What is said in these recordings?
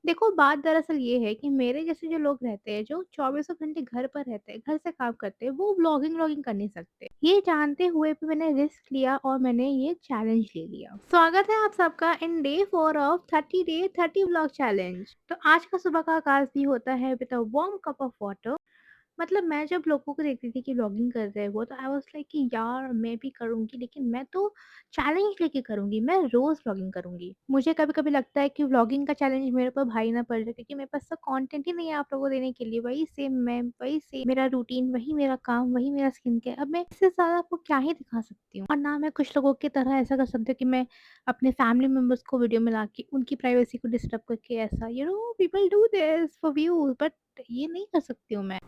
देखो, बात दरअसल ये है कि मेरे जैसे जो लोग रहते हैं, जो चौबीसों घंटे घर पर रहते हैं, घर से काम करते हैं, वो व्लॉगिंग व्लॉगिंग कर नहीं सकते। ये जानते हुए भी मैंने रिस्क लिया और मैंने ये चैलेंज ले लिया। स्वागत है आप सबका in day 4 of 30 day 30 vlog challenge. तो आज का सुबह का आगाज भी होता है with a warm cup of water. मतलब मैं जब लोगों को देखती थी कि व्लॉगिंग कर रहे हैं वो, तो आई वाज़ लाइक कि यार मैं भी करूँगी, लेकिन मैं तो चैलेंज लेके करूँगी, मैं रोज़ व्लॉगिंग करूँगी। मुझे कभी-कभी लगता है कि व्लॉगिंग का चैलेंज मेरे ऊपर भारी ना पड़ जाए, क्योंकि मेरे पास तो कंटेंट ही नहीं है आप लोगों को देने के लिए। वही सेम मेरा रूटीन, वही मेरा काम, वही मेरा स्किन केयर। अब मैं इससे ज़्यादा आपको क्या ही दिखा सकती हूँ? और ना मैं कुछ लोगों की तरह ऐसा कर सकती हूँ कि मैं अपने फैमिली मेंबर्स को वीडियो में लाके उनकी प्राइवेसी को डिस्टर्ब करके ऐसा, people do this for views, but ये नहीं कर सकती हूँ मैं।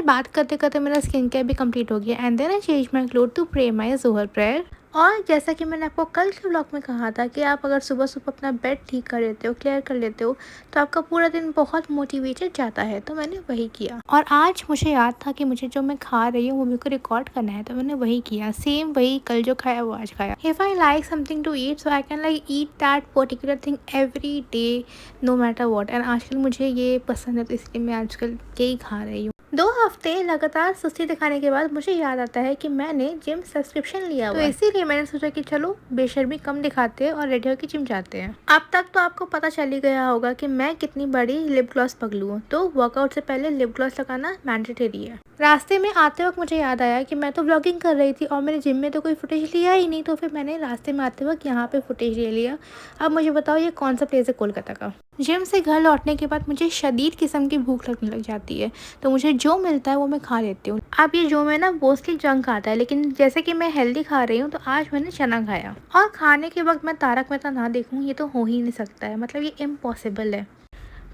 बात करते-करते मेरा स्किन केयर भी कंप्लीट हो गया and then I change my cloth to pray my Zuhr prayer. और जैसा कि मैंने आपको कल के व्लॉग में कहा था कि आप अगर सुबह-सुबह अपना बेड ठीक कर लेते हो, क्लियर कर लेते हो, तो आपका पूरा दिन बहुत मोटिवेटेड जाता है, तो मैंने वही किया। और आज मुझे याद था कि मुझे जो मैं खा रही हूँ वो मेरे को रिकॉर्ड करना है, तो मैंने वही किया। सेम वही कल जो खाया वो आज खाया। If I like something to eat, so I can like eat that particular thing every day, no matter what. And आजकल मुझे ये पसंद है, तो इसलिए मैं आजकल यही खा रही हूँ। 2 हफ्ते लगातार सुस्ती दिखाने के बाद मुझे याद आता है कि मैंने जिम सब्सक्रिप्शन लिया हुआ है। तो इसीलिए मैंने सोचा कि चलो बेशर्मी कम दिखाते हैं और रेडी होकर जिम जाते हैं। अब तक तो आपको पता चल ही गया होगा कि मैं कितनी बड़ी लिप ग्लॉस पगलू हूँ, तो वर्कआउट से पहले लिप ग्लॉस लगाना मैंडेटरी है। रास्ते में आते वक्त मुझे याद आया कि मैं तो व्लॉगिंग कर रही थी और मेरे जिम में तो कोई फुटेज लिया ही नहीं, तो फिर मैंने रास्ते में आते वक्त यहाँ पे फुटेज ले लिया। अब मुझे बताओ ये कौन सा प्लेस है कोलकाता का? जिम से घर लौटने के बाद मुझे शदीद किस्म की भूख लगने लग जाती है, तो मुझे जो मिलता है वो मैं खा लेती हूँ। अब ये जो मैं ना मोस्टली जंक आता है, लेकिन जैसे कि मैं हेल्दी खा रही हूँ, तो आज मैंने चना खाया। और खाने के वक्त मैं तारक मेहता ना देखूँ, ये तो हो ही नहीं सकता है, मतलब ये इम्पॉसिबल है।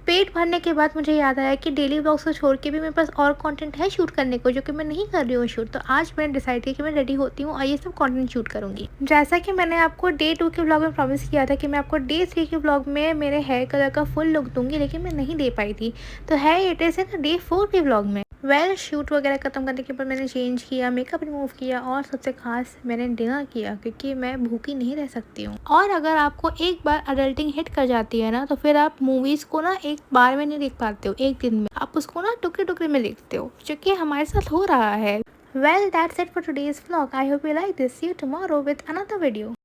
पेट भरने के बाद मुझे याद आया कि डेली व्लॉग्स को छोड़ के भी मेरे पास और कंटेंट है शूट करने को, जो कि मैं नहीं कर रही हूँ शूट। तो आज मैंने डिसाइड किया कि मैं रेडी होती हूँ और ये सब कंटेंट शूट करूँगी। जैसा कि मैंने आपको डे 2 के व्लॉग में प्रॉमिस किया था कि मैं आपको डे 3 के व्लॉग में मेरे हेयर कलर का फुल लुक दूंगी, लेकिन मैं नहीं दे पाई थी। तो है इट इज़ इन डे 4 के व्लॉग में। शूट वगैरह ख़त्म करने के बाद मैंने चेंज किया, मेकअप रिमूव किया और सबसे खास मैंने डिनर किया, क्योंकि मैं भूखी नहीं रह सकती हूँ। और अगर आपको एक बार अडल्टिंग हिट कर जाती है ना, तो फिर आप मूवीज़ को ना एक बार में नहीं देख पाते हो, एक दिन में आप उसको ना टुकड़े-टुकड़े में देखते हो, जो कि हमारे साथ हो रहा है। Well, that's it for today's vlog. I hope you like this. See you tomorrow with another video.